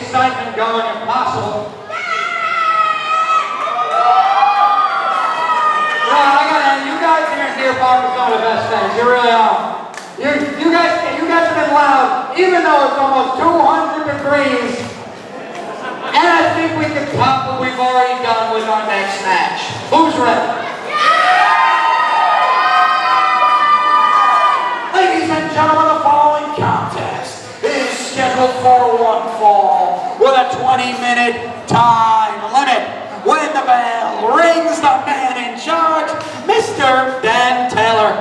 excitement going if possible. You guys here in Deer Park are some of the best fans. You really are. You guys have been loud, even though it's almost 200 degrees. And I think we can top what we've already done with our next match. Who's ready? Ladies and gentlemen, the following contest is scheduled for one fall with a 20-minute time limit. When the bell rings, the man in charge, Mr. Dan Taylor.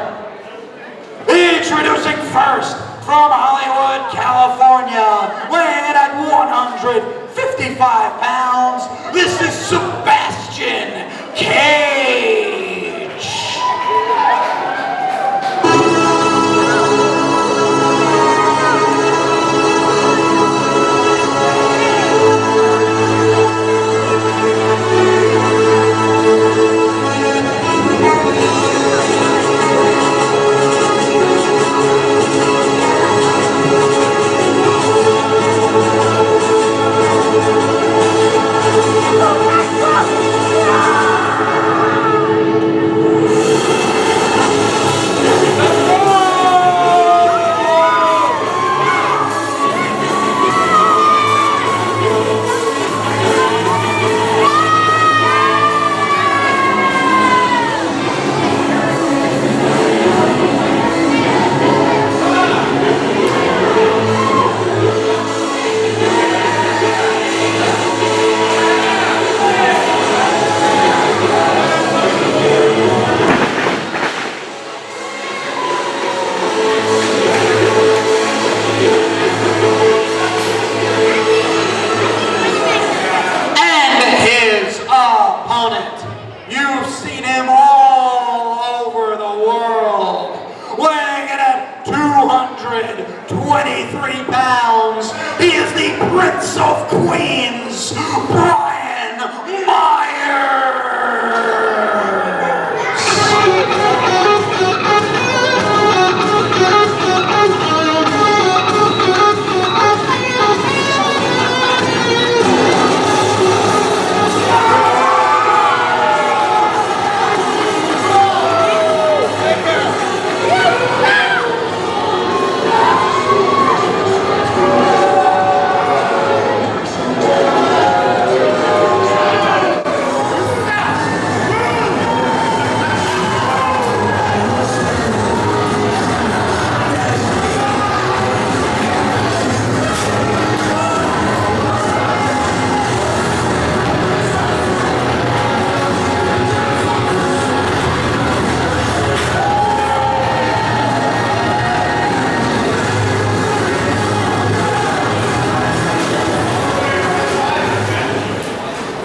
Introducing first from Hollywood, California, weighing at 155 pounds, this is Sebastian Cage. You've seen him all over the world, weighing in at 223 pounds. He is the Prince of Queens, Brian Myers.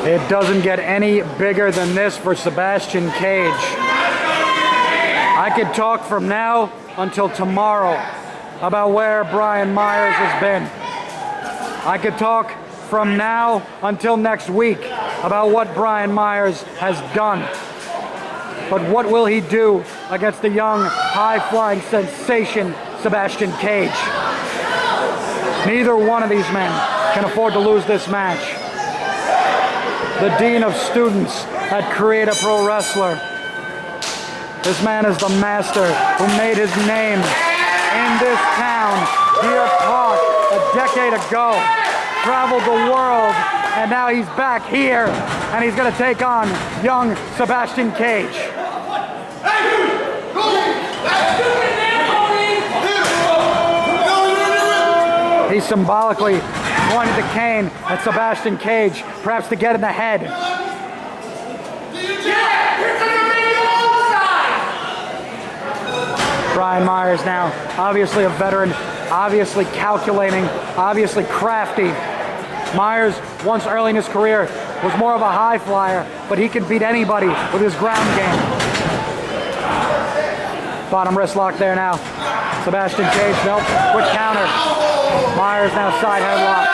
It doesn't get any bigger than this for Sebastian Cage. I could talk from now until tomorrow about where Brian Myers has been. I could talk from now until next week about what Brian Myers has done. But what will he do against the young, high-flying sensation, Sebastian Cage? Neither one of these men can afford to lose this match. The Dean of Students at Create a Pro Wrestler. This man is the master who made his name in this town, Deer Park, a decade ago. Traveled the world, and now he's back here, and he's gonna take on young Sebastian Cage. He symbolically pointed the cane at Sebastian Cage, perhaps to get in the head. Brian Myers now, obviously a veteran, obviously calculating, obviously crafty. Myers, once early in his career, was more of a high flyer, but he can beat anybody with his ground game. Bottom wrist lock there now. Sebastian Cage, nope, quick counter. Myers now side headlock.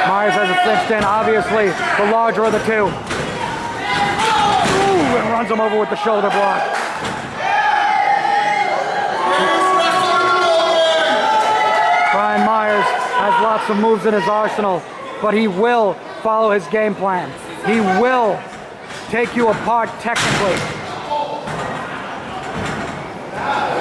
Myers has it cinched in, obviously the larger of the two. Ooh, and runs him over with the shoulder block. Brian Myers has lots of moves in his arsenal, but he will follow his game plan. He will take you apart technically,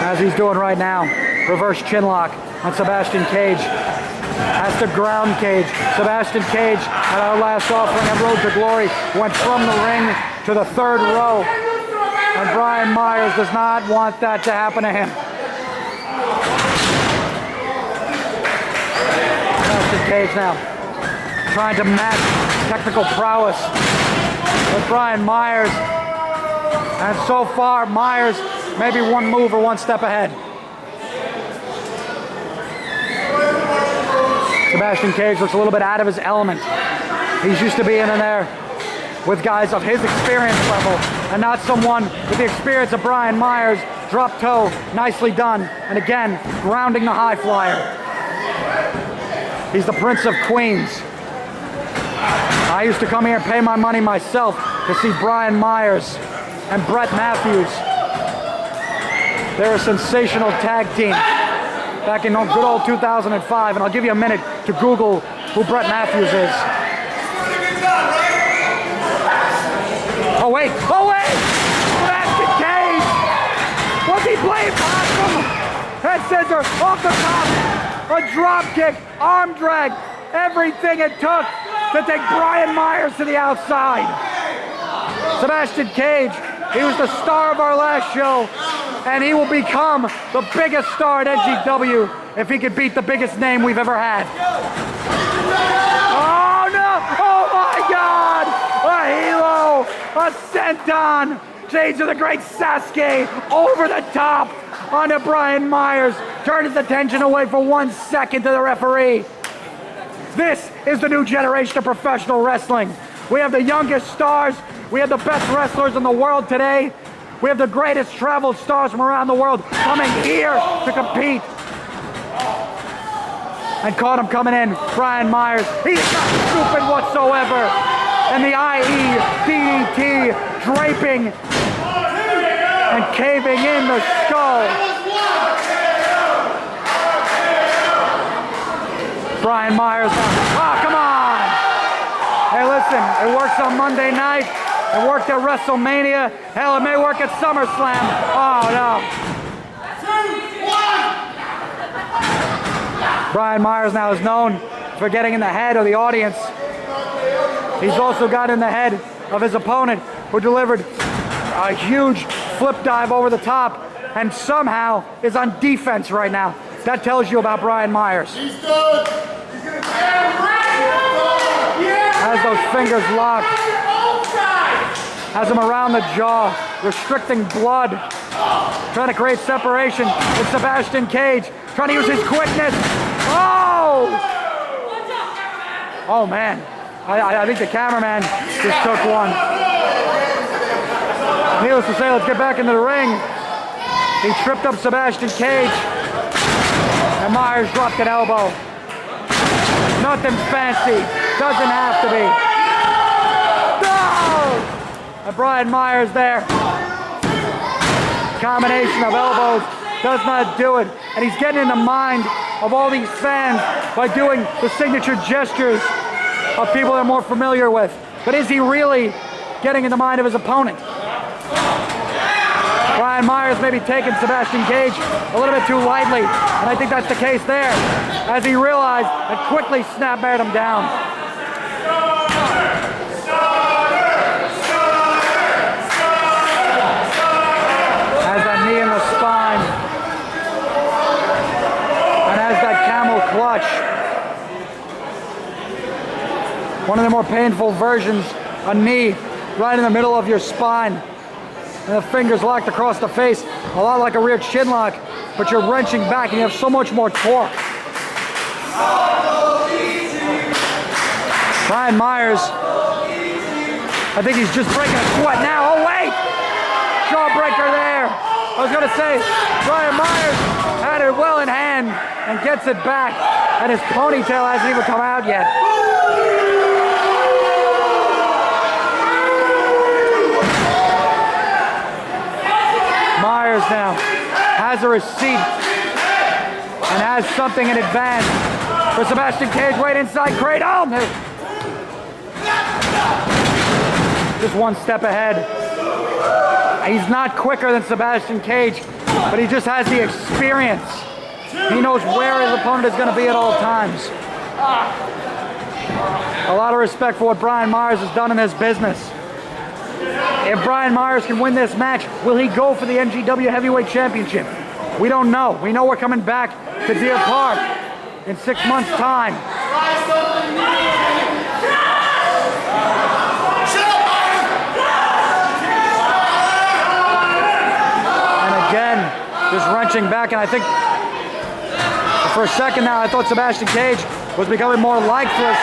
as he's doing right now. Reverse chin lock on Sebastian Cage. Has to ground Cage. Sebastian Cage, at our last offering of Road to Glory, went from the ring to the third row. And Brian Myers does not want that to happen to him. Sebastian Cage now trying to match technical prowess with Brian Myers. And so far, Myers maybe one move or one step ahead. Sebastian Cage looks a little bit out of his element. He's used to being in there with guys of his experience level and not someone with the experience of Brian Myers. Drop toe, nicely done. And again, grounding the high flyer. He's the Prince of Queens. I used to come here and pay my money myself to see Brian Myers and Brett Matthews. They're a sensational tag team back in good old 2005, and I'll give you a minute to Google who Brett Matthews is. Oh wait! Sebastian Cage! Was he playing possum? Head scissor off the top, a drop kick, arm drag, everything it took to take Brian Myers to the outside. Sebastian Cage, he was the star of our last show, and he will become the biggest star at NGW if he could beat the biggest name we've ever had. Oh no! Oh my God! A halo! A senton! Shades of the great Sasuke over the top onto Brian Myers. Turned his attention away for 1 second to the referee. This is the new generation of professional wrestling. We have the youngest stars. We have the best wrestlers in the world today. We have the greatest traveled stars from around the world coming here to compete. And caught him coming in, Brian Myers. He's not stupid whatsoever. And the IE DDT draping and caving in the skull. Brian Myers. Oh, come on. Hey, listen, it works on Monday night. It worked at WrestleMania. Hell, it may work at SummerSlam. Oh, no. Brian Myers now is known for getting in the head of the audience. He's also got in the head of his opponent, who delivered a huge flip dive over the top and somehow is on defense right now. That tells you about Brian Myers. He's good. Has those fingers locked. Has him around the jaw, restricting blood. Trying to create separation with Sebastian Cage. Trying to use his quickness. Oh! Oh man. I think the cameraman just took one. Needless to say, let's get back into the ring. He tripped up Sebastian Cage. And Myers dropped an elbow. Nothing fancy. Doesn't have to be. No! And Brian Myers there. Combination of elbows does not do it. And he's getting in the mind of all these fans by doing the signature gestures of people they're more familiar with. But is he really getting in the mind of his opponent? Brian Myers may be taking Sebastian Cage a little bit too lightly, and I think that's the case there, as he realized and quickly snap-bared him down. Has that knee in the spine, and has that camel clutch. One of the more painful versions, a knee right in the middle of your spine. And the fingers locked across the face, a lot like a rear chin lock, but you're wrenching back and you have so much more torque. Brian Myers, I think he's just breaking a sweat now. Oh wait! Jawbreaker there. I was gonna say, Brian Myers had it well in hand and gets it back, and his ponytail hasn't even come out yet. Myers now has a receipt and has something in advance for Sebastian Cage right inside cradle. Just one step ahead. He's not quicker than Sebastian Cage, but he just has the experience. He knows where his opponent is going to be at all times. A lot of respect for what Brian Myers has done in this business. If Brian Myers can win this match, will he go for the NGW Heavyweight Championship? We don't know. We know we're coming back to Deer Park in 6 months' time. And again, just wrenching back, and I think for a second now, I thought Sebastian Cage was becoming more lifeless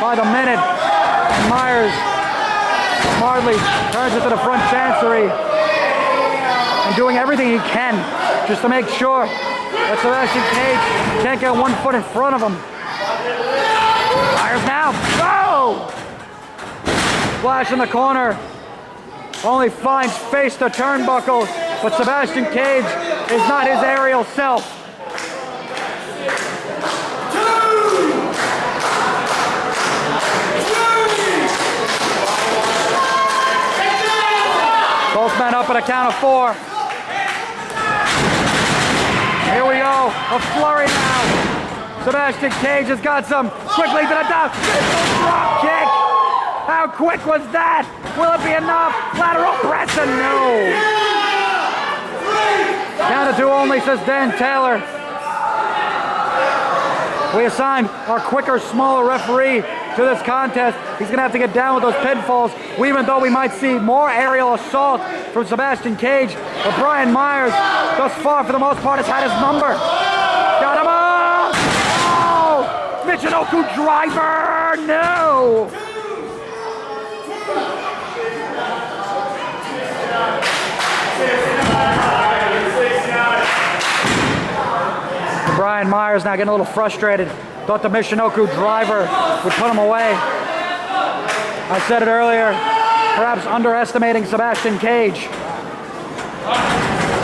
by the minute. And Myers smartly turns it to the front chancery and doing everything he can just to make sure that Sebastian Cage can't get 1 foot in front of him. Myers now. Oh! Splash in the corner. Only finds face to turnbuckle, but Sebastian Cage is not his aerial self. Both men up at a count of 4. Here we go, a flurry now. Sebastian Cage has got some quickly to the top. Drop kick. How quick was that? Will it be enough? Lateral press and no. Count of 2 only, says Dan Taylor. We assigned our quicker, smaller referee to this contest. He's going to have to get down with those pinfalls. Even though we might see more aerial assault from Sebastian Cage, but Brian Myers, thus far, for the most part, has had his number. Got him up! Oh! Michinoku driver! No! Brian Myers now getting a little frustrated. Thought the Michinoku driver would put him away. I said it earlier, perhaps underestimating Sebastian Cage.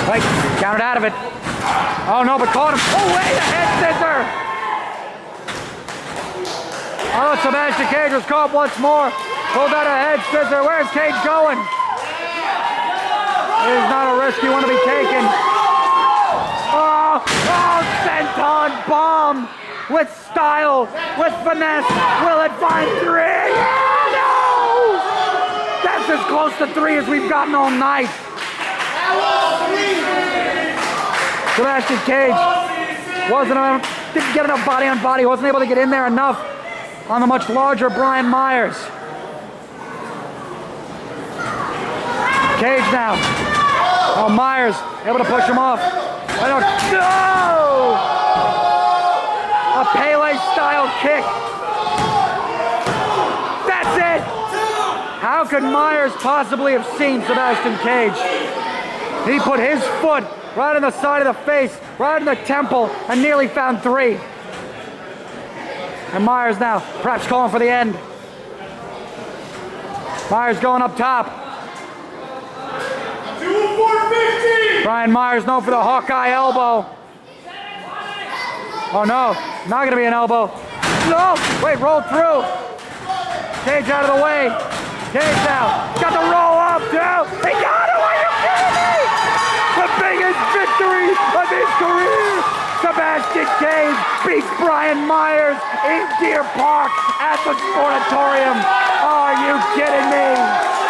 Wait, counted out of it. Oh no, but caught him. Oh wait, a head scissor! Oh, Sebastian Cage was caught once more. Pulled out a head scissor. Where's Cage going? It is not a risk you want to be taking. Oh, senton bomb with style, with finesse. Will it find 3? Oh, no! That's as close to 3 as we've gotten all night. Sebastian Cage didn't get enough body on body, wasn't able to get in there enough on the much larger Brian Myers. Cage now. Oh, Myers able to push him off. No! A Pele-style kick. That's it! How could Myers possibly have seen Sebastian Cage? He put his foot right on the side of the face, right in the temple, and nearly found 3. And Myers now, perhaps calling for the end. Myers going up top. 450! Brian Myers known for the Hawkeye elbow. Oh no, not gonna be an elbow. No, wait, roll through. Cage out of the way. Cage now, got the roll up too. He got him, are you kidding me? The biggest victory of his career. Sebastian Cage beats Brian Myers in Deer Park at the Sportatorium. Are you kidding me?